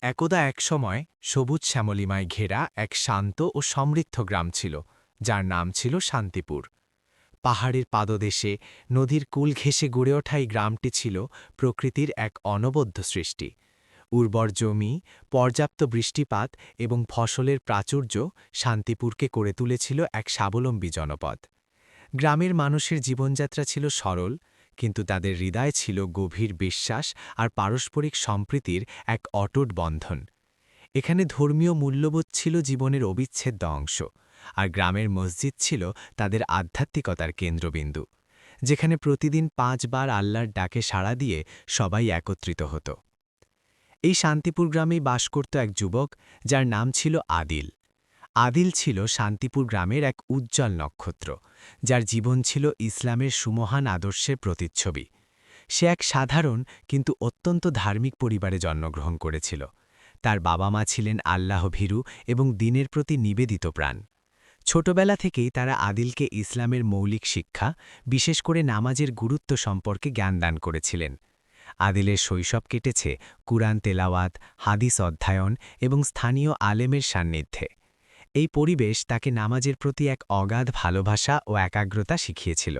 একদা এক সময় সবুজ শ্যামলিমায় ঘেরা এক শান্ত ও সমৃদ্ধ গ্রাম ছিল, যার নাম ছিল শান্তিপুর। পাহাড়ের পাদদেশে নদীর কূল ঘেঁষে গড়ে ওঠা এই গ্রামটি ছিল প্রকৃতির এক অনবদ্য সৃষ্টি। উর্বর জমি, পর্যাপ্ত বৃষ্টিপাত এবং ফসলের প্রাচুর্য শান্তিপুরকে করে তুলেছিল এক স্বাবলম্বী জনপদ। গ্রামের মানুষের জীবনযাত্রা ছিল সরল, কিন্তু তাদের হৃদয় ছিল গভীর বিশ্বাস আর পারস্পরিক সম্প্রীতির এক অটুট বন্ধন। এখানে ধর্মীয় মূল্যবোধ ছিল জীবনের অবিচ্ছেদ্য অংশ, আর গ্রামের মসজিদ ছিল তাদের আধ্যাত্মিকতার কেন্দ্রবিন্দু, যেখানে প্রতিদিন 5 বার আল্লাহর ডাকে সাড়া দিয়ে সবাই একত্রিত হতো। এই শান্তিপুর গ্রামেই বাস করত এক যুবক, যার নাম ছিল আদিল। আদিল ছিল শান্তিপুর গ্রামের এক উজ্জ্বল নক্ষত্র, যার জীবন ছিল ইসলামের সুমহান আদর্শের প্রতিচ্ছবি। সে এক সাধারণ কিন্তু অত্যন্ত ধার্মিক পরিবারে জন্মগ্রহণ করেছিল। তার বাবা মা ছিলেন আল্লাহভীরু এবং দ্বীনের প্রতি নিবেদিত প্রাণ। ছোটবেলা থেকেই তারা আদিলকে ইসলামের মৌলিক শিক্ষা, বিশেষ করে নামাজের গুরুত্ব সম্পর্কে জ্ঞানদান করেছিলেন। আদিলের শৈশব কেটেছে কুরআন তেলাওয়াত, হাদিস অধ্যয়ন এবং স্থানীয় আলেমের সান্নিধ্যে। এই পরিবেশ তাকে নামাজের প্রতি এক অগাধ ভালোবাসা ও একাগ্রতা শিখিয়েছিল।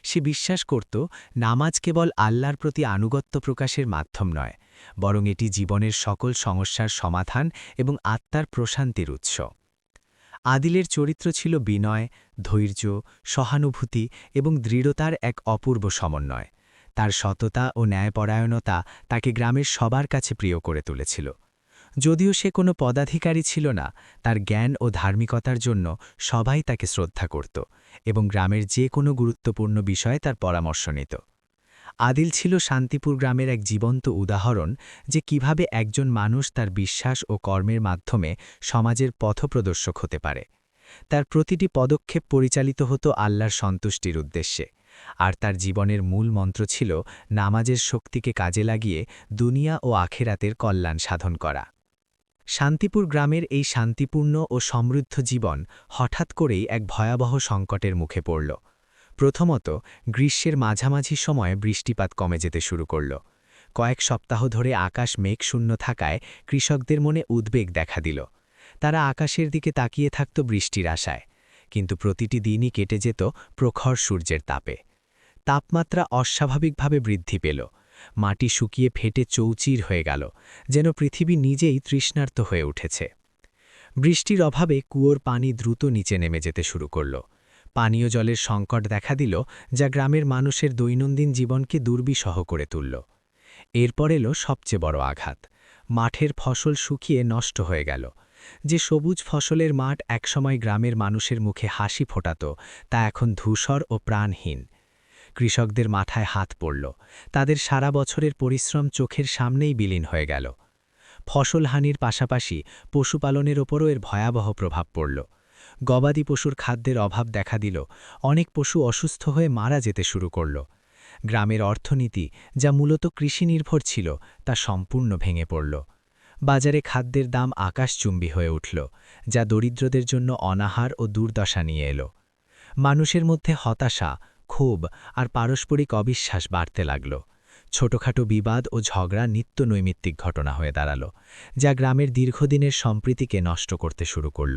সে বিশ্বাস করত, নামাজ কেবল আল্লাহর প্রতি আনুগত্য প্রকাশের মাধ্যম নয়, বরং এটি জীবনের সকল সমস্যার সমাধান এবং আত্মার প্রশান্তির উৎস। আদিলের চরিত্র ছিল বিনয়, ধৈর্য, সহানুভূতি এবং দৃঢ়তার এক অপূর্ব সমন্বয়। তার সততা ও ন্যায়পরায়ণতা তাকে গ্রামের সবার কাছে প্রিয় করে তুলেছিল। যদিও সে কোনো পদাধিকারী ছিল না, তার জ্ঞান ও ধার্মিকতার জন্য সবাই তাকে শ্রদ্ধা করত এবং গ্রামের যে কোনো গুরুত্বপূর্ণ বিষয়ে তার পরামর্শ নিত। আদিল ছিল শান্তিপুর গ্রামের এক জীবন্ত উদাহরণ, যে কিভাবে একজন মানুষ তার বিশ্বাস ও কর্মের মাধ্যমে সমাজের পথপ্রদর্শক হতে পারে। তার প্রতিটি পদক্ষেপ পরিচালিত হতো আল্লাহর সন্তুষ্টির উদ্দেশ্যে, আর তার জীবনের মূল মন্ত্র ছিল নামাজের শক্তিকে কাজে লাগিয়ে দুনিয়া ও আখেরাতের কল্যাণ সাধন করা। শান্তিপুর গ্রামের এই শান্তিপূর্ণ ও সমৃদ্ধ জীবন হঠাৎ করেই এক ভয়াবহ সংকটের মুখে পড়ল। প্রথমত, গ্রীষ্মের মাঝামাঝি সময়ে বৃষ্টিপাত কমে যেতে শুরু করল। কয়েক সপ্তাহ ধরে আকাশ মেঘশূন্য থাকায় কৃষকদের মনে উদ্বেগ দেখা দিল। তারা আকাশের দিকে তাকিয়ে থাকত বৃষ্টির আশায়, কিন্তু প্রতিটি দিনই কেটে যেত প্রখর সূর্যের তাপে। তাপমাত্রা অস্বাভাবিকভাবে বৃদ্ধি পেল। মাটি শুকিয়ে ফেটে চৌচির হয়ে গেল, যেন পৃথিবী নিজেই তৃষ্ণার্ত হয়ে উঠেছে। বৃষ্টির অভাবে কুয়োর পানি দ্রুত নিচে নেমে যেতে শুরু করল। পানীয় জলের সংকট দেখা দিল, যা গ্রামের মানুষের দৈনন্দিন জীবনকে দুর্বিষহ করে তুলল। এরপর এলো সবচেয়ে বড় আঘাত। মাঠের ফসল শুকিয়ে নষ্ট হয়ে গেল। যে সবুজ ফসলের মাঠ একসময় গ্রামের মানুষের মুখে হাসি ফোটাত, তা এখন ধূসর ও প্রাণহীন। কৃষকদের মাথায় হাত পড়ল। তাদের সারা বছরের পরিশ্রম চোখের সামনেই বিলীন হয়ে গেল। ফসলহানির পাশাপাশি পশুপালনের ওপরও এর ভয়াবহ প্রভাব পড়ল। গবাদি পশুর খাদ্যের অভাব দেখা দিল। অনেক পশু অসুস্থ হয়ে মারা যেতে শুরু করল। গ্রামের অর্থনীতি, যা মূলত কৃষি নির্ভর ছিল, তা সম্পূর্ণ ভেঙে পড়ল। বাজারে খাদ্যের দাম আকাশচুম্বী হয়ে উঠল, যা দরিদ্রদের জন্য অনাহার ও দুর্দশা নিয়ে এলো। মানুষের মধ্যে হতাশা, ক্ষোভ আর পারস্পরিক অবিশ্বাস বাড়তে লাগল। ছোটখাটো বিবাদ ও ঝগড়া নিত্য নৈমিত্তিক ঘটনা হয়ে দাঁড়াল, যা গ্রামের দীর্ঘদিনের সম্প্রীতিকে নষ্ট করতে শুরু করল।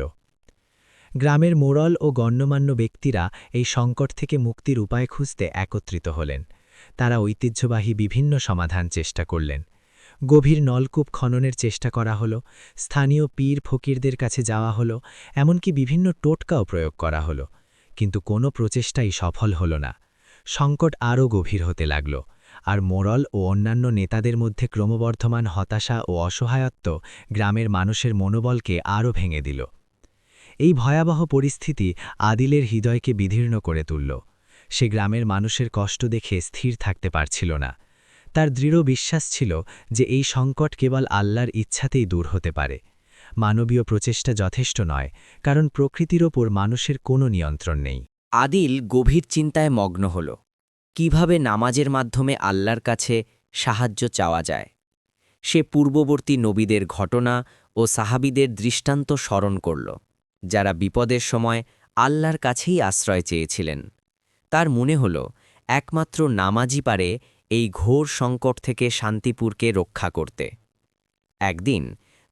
গ্রামের মোড়ল ও গণ্যমান্য ব্যক্তিরা এই সংকট থেকে মুক্তির উপায় খুঁজতে একত্রিত হলেন। তারা ঐতিহ্যবাহী বিভিন্ন সমাধান চেষ্টা করলেন। গভীর নলকূপ খননের চেষ্টা করা হলো, স্থানীয় পীর ফকিরদের কাছে যাওয়া হলো, এমনকি বিভিন্ন টোটকাও প্রয়োগ করা হলো, কিন্তু কোনো প্রচেষ্টাই সফল হল না। সংকট আরও গভীর হতে লাগল, আর মোড়ল ও অন্যান্য নেতাদের মধ্যে ক্রমবর্ধমান হতাশা ও অসহায়ত্ব গ্রামের মানুষের মনোবলকে আরও ভেঙে দিল। এই ভয়াবহ পরিস্থিতি আদিলের হৃদয়কে বিদীর্ণ করে তুলল। সে গ্রামের মানুষের কষ্ট দেখে স্থির থাকতে পারছিল না। তার দৃঢ় বিশ্বাস ছিল যে এই সংকট কেবল আল্লাহর ইচ্ছাতেই দূর হতে পারে। মানবীয় প্রচেষ্টা যথেষ্ট নয়, কারণ প্রকৃতির ওপর মানুষের কোনো নিয়ন্ত্রণ নেই। আদিল গভীর চিন্তায় মগ্ন হল। কিভাবে নামাজের মাধ্যমে আল্লাহর কাছে সাহায্য চাওয়া যায়। সে পূর্ববর্তী নবীদের ঘটনা ও সাহাবীদের দৃষ্টান্ত স্মরণ করল, যারা বিপদের সময় আল্লাহর কাছেই আশ্রয় চেয়েছিলেন। তার মনে হল, একমাত্র নামাজই পারে এই ঘোর সংকট থেকে শান্তিপুরকে রক্ষা করতে। একদিন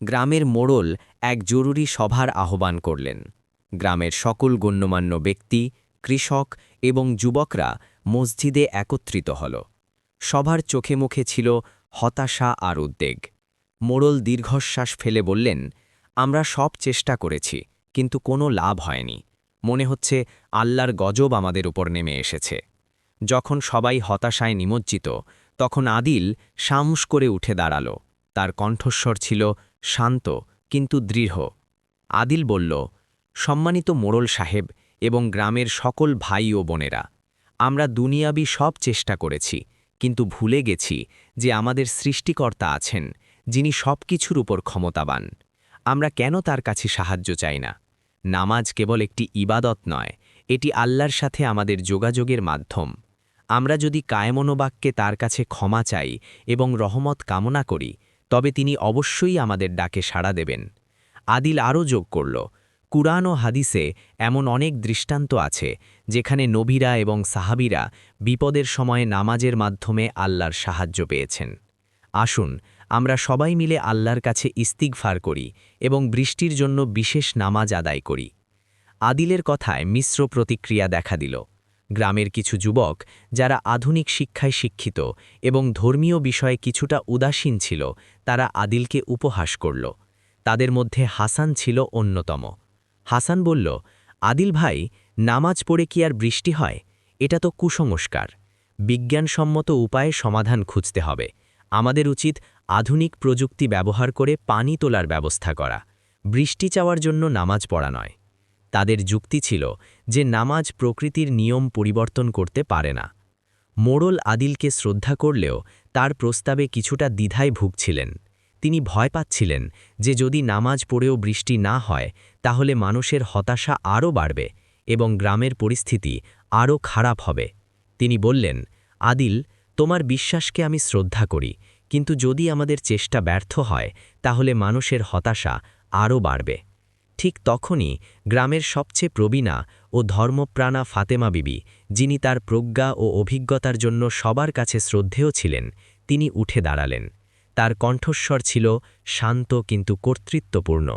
গ্রামের মোড়ল এক জরুরি সভার আহ্বান করলেন। গ্রামের সকল গণ্যমান্য ব্যক্তি, কৃষক এবং যুবকরা মসজিদে একত্রিত হল। সবার চোখে মুখে ছিল হতাশা আর উদ্বেগ। মোড়ল দীর্ঘশ্বাস ফেলে বললেন, আমরা সব চেষ্টা করেছি, কিন্তু কোনো লাভ হয়নি। মনে হচ্ছে আল্লাহর গজব আমাদের উপর নেমে এসেছে। যখন সবাই হতাশায় নিমজ্জিত, তখন আদিল সাহস করে উঠে দাঁড়াল। তার কণ্ঠস্বর ছিল শান্ত কিন্তু দৃঢ়। আদিল বলল, সম্মানিত মোড়ল সাহেব এবং গ্রামের সকল ভাই ও বোনেরা, আমরা দুনিয়াবি সব চেষ্টা করেছি, কিন্তু ভুলে গেছি যে আমাদের সৃষ্টিকর্তা আছেন, যিনি সব কিছুর উপর ক্ষমতাবান। আমরা কেন তার কাছে সাহায্য চাই না? নামাজ কেবল একটি ইবাদত নয়, এটি আল্লাহর সাথে আমাদের যোগাযোগের মাধ্যম। আমরা যদি কায়মনোবাক্যে তার কাছে ক্ষমা চাই এবং রহমত কামনা করি, তবে তিনি অবশ্যই আমাদের ডাকে সাড়া দেবেন। আদিল আরও যোগ করল, কুরআন ও হাদিসে এমন অনেক দৃষ্টান্ত আছে যেখানে নবীরা এবং সাহাবীরা বিপদের সময়ে নামাজের মাধ্যমে আল্লাহর সাহায্য পেয়েছেন। আসুন আমরা সবাই মিলে আল্লাহর কাছে ইস্তিগফার করি এবং বৃষ্টির জন্য বিশেষ নামাজ আদায় করি। আদিলের কথায় মিশ্র প্রতিক্রিয়া দেখা দিল। গ্রামের কিছু যুবক, যারা আধুনিক শিক্ষায় শিক্ষিত এবং ধর্মীয় বিষয়ে কিছুটা উদাসীন ছিল, তারা আদিলকে উপহাস করল। তাদের মধ্যে হাসান ছিল অন্যতম। হাসান বলল, আদিল ভাই, নামাজ পড়ে কি আর বৃষ্টি হয়? এটা তো কুসংস্কার। বিজ্ঞানসম্মত উপায়ে সমাধান খুঁজতে হবে। আমাদের উচিত আধুনিক প্রযুক্তি ব্যবহার করে পানি তোলার ব্যবস্থা করা, বৃষ্টি চাওয়ার জন্য নামাজ পড়া নয়। তাদের যুক্তি ছিল যে নামাজ প্রকৃতির নিয়ম পরিবর্তন করতে পারে না। মোড়ল আদিলকে শ্রদ্ধা করলেও তার প্রস্তাবে কিছুটা দ্বিধায় ভুগছিলেন। তিনি ভয় পাচ্ছিলেন যে যদি নামাজ পড়েও বৃষ্টি না হয়, তাহলে মানুষের হতাশা আরও বাড়বে এবং গ্রামের পরিস্থিতি আরও খারাপ হবে। তিনি বললেন, আদিল, তোমার বিশ্বাসকে আমি শ্রদ্ধা করি, কিন্তু যদি আমাদের চেষ্টা ব্যর্থ হয়, তাহলে মানুষের হতাশা আরও বাড়বে। ঠিক তখনই গ্রামের সবচেয়ে প্রবীণা ও ধর্মপ্রাণা ফাতেমা বিবি, যিনি তার প্রজ্ঞা ও অভিজ্ঞতার জন্য সবার কাছে শ্রদ্ধেয় ছিলেন, তিনি উঠে দাঁড়ালেন। তার কণ্ঠস্বর ছিল শান্ত কিন্তু কর্তৃত্বপূর্ণ।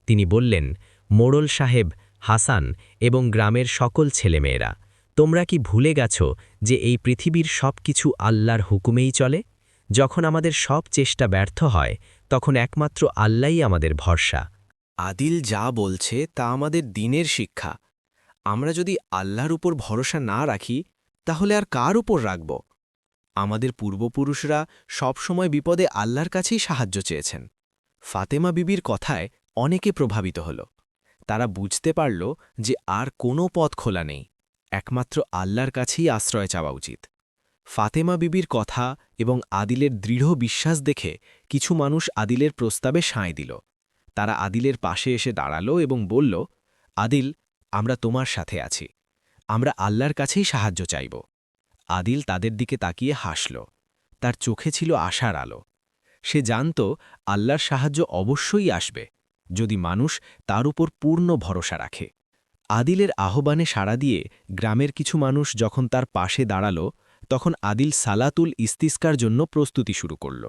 তিনি বললেন, মোড়ল সাহেব, হাসান এবং গ্রামের সকল ছেলেমেয়েরা, তোমরা কি ভুলে গেছ যে এই পৃথিবীর সব কিছু আল্লাহর হুকুমেই চলে? যখন আমাদের সব চেষ্টা ব্যর্থ হয়, তখন একমাত্র আল্লাহই আমাদের ভরসা। আদিল যা বলছে তা আমাদের দিনের শিক্ষা। আমরা যদি আল্লাহর উপর ভরসা না রাখি, তাহলে আর কার উপর রাখব? আমাদের পূর্বপুরুষরা সবসময় বিপদে আল্লাহর কাছেই সাহায্য চেয়েছেন। ফাতেমা বিবির কথায় অনেকে প্রভাবিত হল। তারা বুঝতে পারল যে আর কোনো পথ খোলা নেই, একমাত্র আল্লাহর কাছেই আশ্রয় চাওয়া উচিত। ফাতেমা বিবির কথা এবং আদিলের দৃঢ় বিশ্বাস দেখে কিছু মানুষ আদিলের প্রস্তাবে সায় দিল। তারা আদিলের পাশে এসে দাঁড়াল এবং বলল, আদিল, আমরা তোমার সাথে আছি। আমরা আল্লাহর কাছেই সাহায্য চাইব। আদিল তাদের দিকে তাকিয়ে হাসল। তার চোখে ছিল আশার আলো। সে জানত আল্লাহর সাহায্য অবশ্যই আসবে, যদি মানুষ তার উপর পূর্ণ ভরসা রাখে। আদিলের আহ্বানে সাড়া দিয়ে গ্রামের কিছু মানুষ যখন তার পাশে দাঁড়াল, তখন আদিল সালাতুল ইস্তিস্কার জন্য প্রস্তুতি শুরু করল।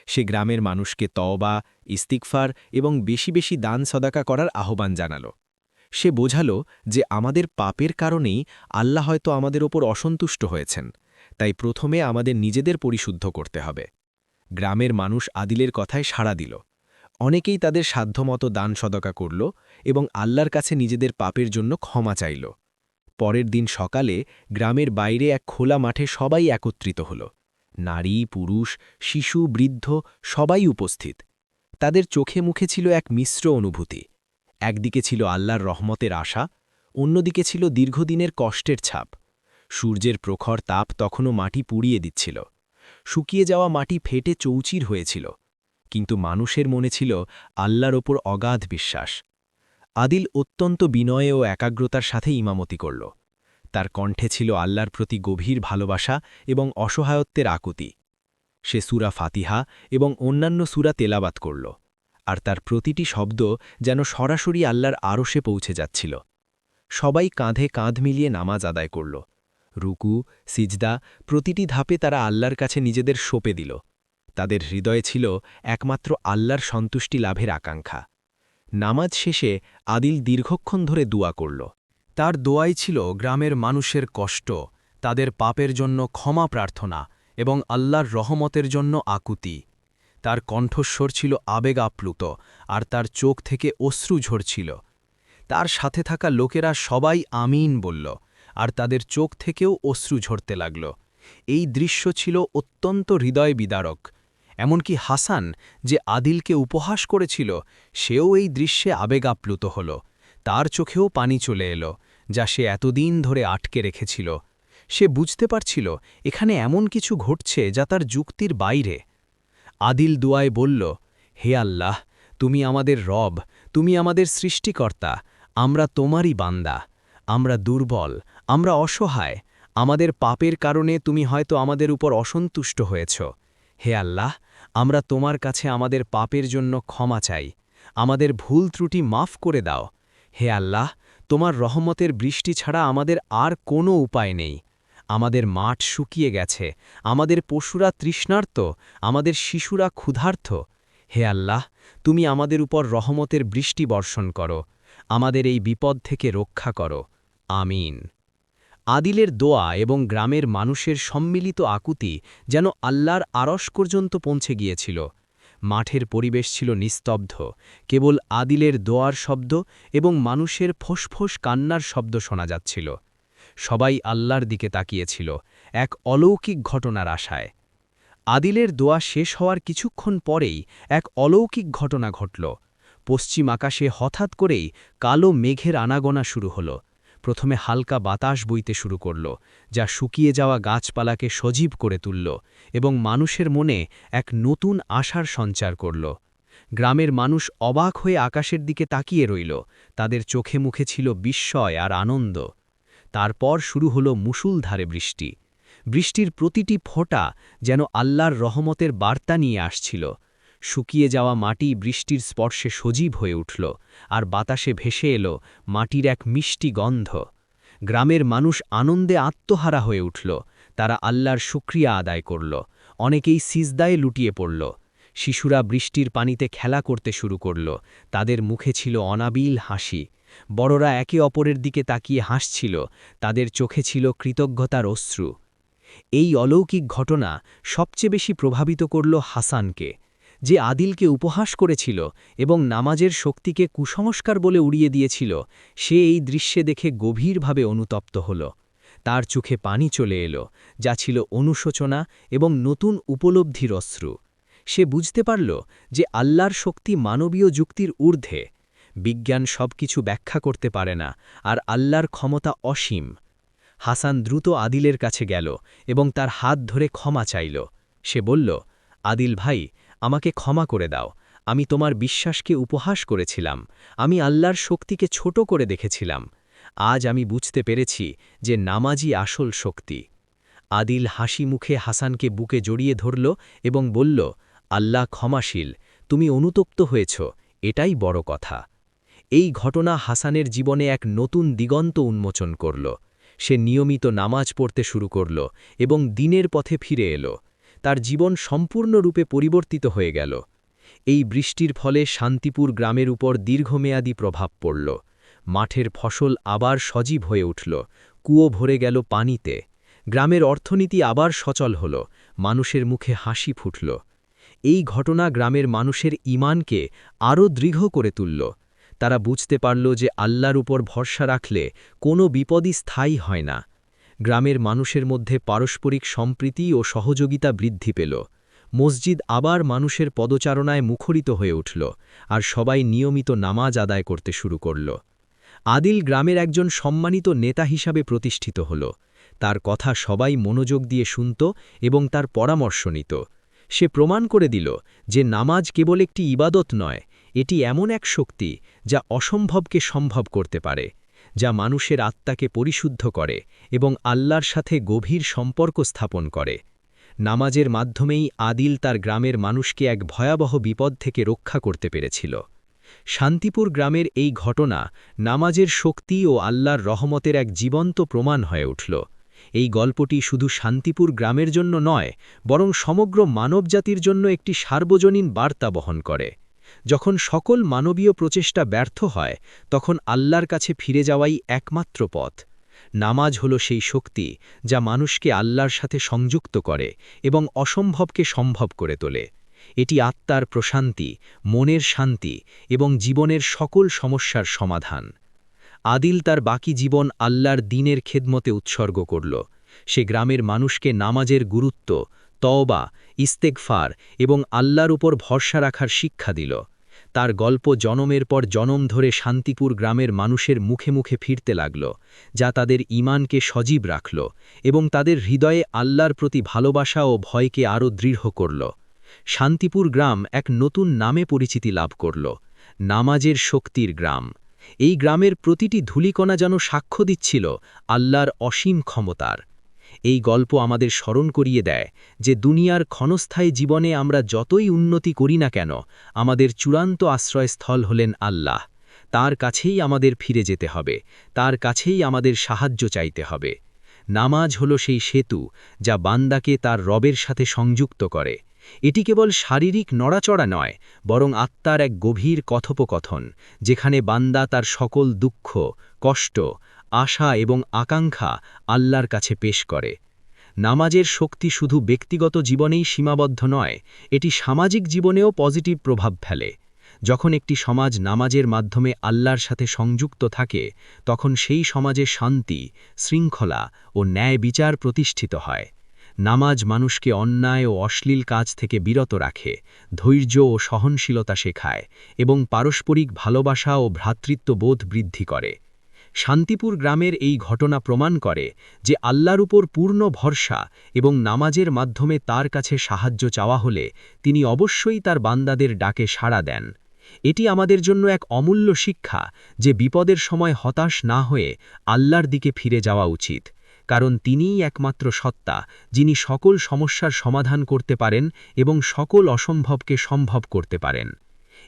সে গ্রামের মানুষকে তওবা, ইস্তিগফার এবং বেশি বেশি দান সদাকা করার আহ্বান জানাল। সে বোঝাল যে আমাদের পাপের কারণেই আল্লাহ হয়তো আমাদের ওপর অসন্তুষ্ট হয়েছেন, তাই প্রথমে আমাদের নিজেদের পরিশুদ্ধ করতে হবে। গ্রামের মানুষ আদিলের কথায় সাড়া দিল। অনেকেই তাদের সাধ্যমতো দান সদকা করল এবং আল্লাহর কাছে নিজেদের পাপের জন্য ক্ষমা চাইল। পরের দিন সকালে গ্রামের বাইরে এক খোলা মাঠে সবাই একত্রিত হল। নারী, পুরুষ, শিশু, বৃদ্ধ সবাই উপস্থিত। তাদের চোখে মুখে ছিল এক মিশ্র অনুভূতি। একদিকে ছিল আল্লাহর রহমতের আশা, অন্যদিকে ছিল দীর্ঘদিনের কষ্টের ছাপ। সূর্যের প্রখর তাপ তখনও মাটি পুড়িয়ে দিচ্ছিল। শুকিয়ে যাওয়া মাটি ফেটে চৌচির হয়েছিল, কিন্তু মানুষের মনে ছিল আল্লাহর ওপর অগাধ বিশ্বাস। আদিল অত্যন্ত বিনয়ে ও একাগ্রতার সাথে ইমামতি করল। তার কণ্ঠে ছিল আল্লাহর প্রতি গভীর ভালোবাসা এবং অসহায়ত্বের আকুতি। সে সূরা ফাতিহা এবং অন্যান্য সূরা তেলাওয়াত করল, আর তার প্রতিটি শব্দ যেন সরাসরি আল্লাহর আরশে পৌঁছে যাচ্ছিল। সবাই কাঁধে কাঁধ মিলিয়ে নামাজ আদায় করল। রুকু, সিজদা, প্রতিটি ধাপে তারা আল্লাহর কাছে নিজেদের সঁপে দিল। তাদের হৃদয়ে ছিল একমাত্র আল্লাহর সন্তুষ্টি লাভের আকাঙ্ক্ষা। নামাজ শেষে আদিল দীর্ঘক্ষণ ধরে দোয়া করল। তার দোয়াই ছিল গ্রামের মানুষের কষ্ট, তাদের পাপের জন্য ক্ষমা প্রার্থনা এবং আল্লাহর রহমতের জন্য আকুতি। তার কণ্ঠস্বর ছিল আবেগ আপ্লুত, আর তার চোখ থেকে অশ্রু ঝরছিল। তার সাথে থাকা লোকেরা সবাই আমিন বলল, আর তাদের চোখ থেকেও অশ্রু ঝরতে লাগল। এই দৃশ্য ছিল অত্যন্ত হৃদয় বিদারক। এমনকি হাসান, যে আদিলকে উপহাস করেছিল, সেও এই দৃশ্যে আবেগ আপ্লুত হল। তার চোখেও পানি চলে এলো, যা সে এতদিন ধরে আটকে রেখেছিল। সে বুঝতে পারছিল এখানে এমন কিছু ঘটছে যা তার যুক্তির বাইরে। আদিল দুয়ায় বলল, হে আল্লাহ, তুমি আমাদের রব, তুমি আমাদের সৃষ্টিকর্তা, আমরা তোমারই বান্দা। আমরা দুর্বল, আমরা অসহায়, আমাদের পাপের কারণে তুমি হয়তো আমাদের উপর অসন্তুষ্ট হয়েছ। হে আল্লাহ, আমরা তোমার কাছে আমাদের পাপের জন্য ক্ষমা চাই, আমাদের ভুল ত্রুটি মাফ করে দাও। হে আল্লাহ, তোমার রহমতের বৃষ্টি ছাড়া আমাদের আর কোনো উপায় নেই। আমাদের মাঠ শুকিয়ে গেছে, আমাদের পশুরা তৃষ্ণার্ত, আমাদের শিশুরা ক্ষুধার্ত। হে আল্লাহ, তুমি আমাদের উপর রহমতের বৃষ্টি বর্ষণ করো, আমাদের এই বিপদ থেকে রক্ষা করো। আমিন। আদিলের দোয়া এবং গ্রামের মানুষের সম্মিলিত আকুতি যেন আল্লাহর আরশ পর্যন্ত পৌঁছে গিয়েছিল। মাঠের পরিবেশ ছিল নিস্তব্ধ, কেবল আদিলের দোয়ার শব্দ এবং মানুষের ফোঁস কান্নার শব্দ শোনা যাচ্ছিল। সবাই আল্লাহর দিকে তাকিয়েছিল, এক অলৌকিক ঘটনার আশায়। আদিলের দোয়া শেষ হওয়ার কিছুক্ষণ পরেই এক অলৌকিক ঘটনা ঘটল। পশ্চিম আকাশে হঠাৎ করেই কালো মেঘের আনাগোনা শুরু হল। প্রথমে হালকা বাতাস বইতে শুরু করল, যা শুকিয়ে যাওয়া গাছপালাকে সজীব করে তুলল এবং মানুষের মনে এক নতুন আশার সঞ্চার করল। গ্রামের মানুষ অবাক হয়ে আকাশের দিকে তাকিয়ে রইল, তাদের চোখে মুখে ছিল বিস্ময় আর আনন্দ। তারপর শুরু হল মুষলধারে বৃষ্টি। বৃষ্টির প্রতিটি ফোঁটা যেন আল্লাহর রহমতের বার্তা নিয়ে আসছিল। শুকিয়ে যাওয়া মাটি বৃষ্টির স্পর্শে সজীব হয়ে উঠল, আর বাতাসে ভেসে এলো মাটির এক মিষ্টি গন্ধ। গ্রামের মানুষ আনন্দে আত্মহারা হয়ে উঠল, তারা আল্লাহর শুকরিয়া আদায় করল। অনেকেই সিজদায় লুটিয়ে পড়ল। শিশুরা বৃষ্টির পানিতে খেলা করতে শুরু করল, তাদের মুখে ছিল অনাবিল হাসি। বড়রা একে অপরের দিকে তাকিয়ে হাসছিল, তাদের চোখে ছিল কৃতজ্ঞতার অশ্রু। এই অলৌকিক ঘটনা সবচেয়ে বেশি প্রভাবিত করল হাসানকে, যে আদিলকে উপহাস করেছিল এবং নামাজের শক্তিকে কুসংস্কার বলে উড়িয়ে দিয়েছিল। সে এই দৃশ্যে দেখে গভীরভাবে অনুতপ্ত হল। তার চোখে পানি চলে এলো, যা ছিল অনুশোচনা এবং নতুন উপলব্ধির অশ্রু। সে বুঝতে পারল যে আল্লাহর শক্তি মানবীয় যুক্তির ঊর্ধ্বে। বিজ্ঞান সবকিছু ব্যাখ্যা করতে পারে না, আর আল্লাহর ক্ষমতা অসীম। হাসান দ্রুত আদিলের কাছে গেল এবং তার হাত ধরে ক্ষমা চাইল। সে বলল, আদিল ভাই, আমাকে ক্ষমা করে দাও, আমি তোমার বিশ্বাসকে উপহাস করেছিলাম, আমি আল্লাহর শক্তিকে ছোট করে দেখেছিলাম। আজ আমি বুঝতে পেরেছি যে নামাজই আসল শক্তি। আদিল হাসি মুখে হাসানকে বুকে জড়িয়ে ধরল এবং বলল, আল্লাহ ক্ষমাশীল, তুমি অনুতপ্ত হয়েছ, এটাই বড় কথা। এই ঘটনা হাসানের জীবনে এক নতুন দিগন্ত উন্মোচন করল। সে নিয়মিত নামাজ পড়তে শুরু করল এবং দিনের পথে ফিরে এলো। তার জীবন সম্পূর্ণরূপে পরিবর্তিত হয়ে গেল। এই বৃষ্টির ফলে শান্তিপুর গ্রামের উপর দীর্ঘমেয়াদী প্রভাব পড়ল। মাঠের ফসল আবার সজীব হয়ে উঠল, কুয়ো ভরে গেল পানিতে। গ্রামের অর্থনীতি আবার সচল হল, মানুষের মুখে হাসি ফুটল। এই ঘটনা গ্রামের মানুষের ঈমানকে আরও দৃঢ় করে তুলল। তারা বুঝতে পারল যে আল্লাহর উপর ভরসা রাখলে কোনো বিপদই স্থায়ী হয় না। গ্রামের মানুষের মধ্যে পারস্পরিক সম্প্রীতি ও সহযোগিতা বৃদ্ধি পেল। মসজিদ আবার মানুষের পদচারণায় মুখরিত হয়ে উঠল, আর সবাই নিয়মিত নামাজ আদায় করতে শুরু করল। আদিল গ্রামের একজন সম্মানিত নেতা হিসাবে প্রতিষ্ঠিত হল। তার কথা সবাই মনোযোগ দিয়ে শুনত এবং তার পরামর্শ নিত। সে প্রমাণ করে দিল যে নামাজ কেবল একটি ইবাদত নয়, এটি এমন এক শক্তি যা অসম্ভবকে সম্ভব করতে পারে, যা মানুষের আত্মাকে পরিশুদ্ধ করে এবং আল্লাহর সাথে গভীর সম্পর্ক স্থাপন করে। নামাজের মাধ্যমেই আদিল তার গ্রামের মানুষকে এক ভয়াবহ বিপদ থেকে রক্ষা করতে পেরেছিল। শান্তিপুর গ্রামের এই ঘটনা নামাজের শক্তি ও আল্লাহর রহমতের এক জীবন্ত প্রমাণ হয়ে উঠল। এই গল্পটি শুধু শান্তিপুর গ্রামের জন্য নয়, বরং সমগ্র মানবজাতির জন্য একটি সার্বজনীন বার্তা বহন করে। যখন সকল মানবীয় প্রচেষ্টা ব্যর্থ হয়, তখন আল্লাহর কাছে ফিরে যাওয়াই একমাত্র পথ। নামাজ হল সেই শক্তি যা মানুষকে আল্লাহর সাথে সংযুক্ত করে এবং অসম্ভবকে সম্ভব করে তোলে। এটি আত্মার প্রশান্তি, মনের শান্তি এবং জীবনের সকল সমস্যার সমাধান। আদিল তার বাকি জীবন আল্লাহর দ্বীনের খেদমতে উৎসর্গ করল। সে গ্রামের মানুষকে নামাজের গুরুত্ব, তওবা, ইস্তেগফার এবং আল্লাহর উপর ভরসা রাখার শিক্ষা দিল। তার গল্প জনমের পর জনম ধরে শান্তিপুর গ্রামের মানুষের মুখে মুখে ফিরতে লাগল, যা তাদের ঈমানকে সজীব রাখল এবং তাদের হৃদয়ে আল্লাহর প্রতি ভালোবাসা ও ভয়কে আরও দৃঢ় করল। শান্তিপুর গ্রাম এক নতুন নামে পরিচিতি লাভ করল, নামাজের শক্তির গ্রাম। এই গ্রামের প্রতিটি ধূলিকণা যেন সাক্ষ্য দিচ্ছিল আল্লাহর অসীম ক্ষমতার। এই গল্প আমাদের স্মরণ করিয়ে দেয় যে দুনিয়ার ক্ষণস্থায়ী জীবনে আমরা যতই উন্নতি করি না কেন, আমাদের চূড়ান্ত আশ্রয়স্থল হলেন আল্লাহ। তার কাছেই আমাদের ফিরে যেতে হবে, তার কাছেই আমাদের সাহায্য চাইতে হবে। নামাজ হল সেই সেতু যা বান্দাকে তার রবের সাথে সংযুক্ত করে। এটি কেবল শারীরিক নড়াচড়া নয়, বরং আত্মার এক গভীর কথোপকথন, যেখানে বান্দা তার সকল দুঃখ, কষ্ট, আশা এবং আকাঙ্ক্ষা আল্লাহর কাছে পেশ করে। নামাজের শক্তি শুধু ব্যক্তিগত জীবনেই সীমাবদ্ধ নয়, এটি সামাজিক জীবনেও পজিটিভ প্রভাব ফেলে। যখন একটি সমাজ নামাজের মাধ্যমে আল্লাহর সাথে সংযুক্ত থাকে, তখন সেই সমাজে শান্তি, শৃঙ্খলা ও ন্যায় বিচার প্রতিষ্ঠিত হয়। নামাজ মানুষকে অন্যায় ও অশ্লীল কাজ থেকে বিরত রাখে, ধৈর্য ও সহনশীলতা শেখায় এবং পারস্পরিক ভালোবাসা ও ভ্রাতৃত্ববোধ বৃদ্ধি করে। শান্তিপুর গ্রামের এই ঘটনা প্রমাণ করে যে আল্লাহর উপর পূর্ণ ভরসা এবং নামাজের মাধ্যমে তার কাছে সাহায্য চাওয়া হলে তিনি অবশ্যই তার বান্দাদের ডাকে সাড়া দেন। এটি আমাদের জন্য এক অমূল্য শিক্ষা যে বিপদের সময় হতাশ না হয়ে আল্লাহর দিকে ফিরে যাওয়া উচিত, কারণ তিনিই একমাত্র সত্তা যিনি সকল সমস্যার সমাধান করতে পারেন এবং সকল অসম্ভবকে সম্ভব করতে পারেন।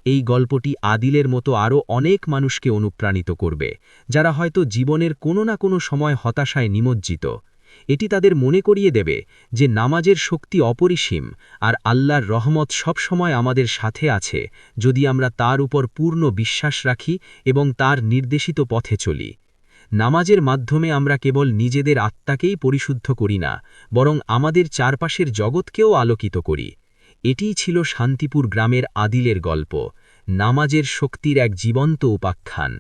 এই গল্পটি আদিলের মতো আরও অনেক মানুষকে অনুপ্রাণিত করবে, যারা হয়তো জীবনের কোনো না কোনো সময় হতাশায় নিমজ্জিত। এটি তাদের মনে করিয়ে দেবে যে নামাজের শক্তি অপরিসীম আর আল্লাহর রহমত সবসময় আমাদের সাথে আছে, যদি আমরা তার উপর পূর্ণ বিশ্বাস রাখি এবং তার নির্দেশিত পথে চলি। নামাজের মাধ্যমে আমরা কেবল নিজেদের আত্মাকেই পরিশুদ্ধ করি না, বরং আমাদের চারপাশের জগৎকেও আলোকিত করি। এটিই ছিল শান্তিপুর গ্রামের আদিলের গল্প, নামাজের শক্তির এক জীবন্ত উপাখ্যান।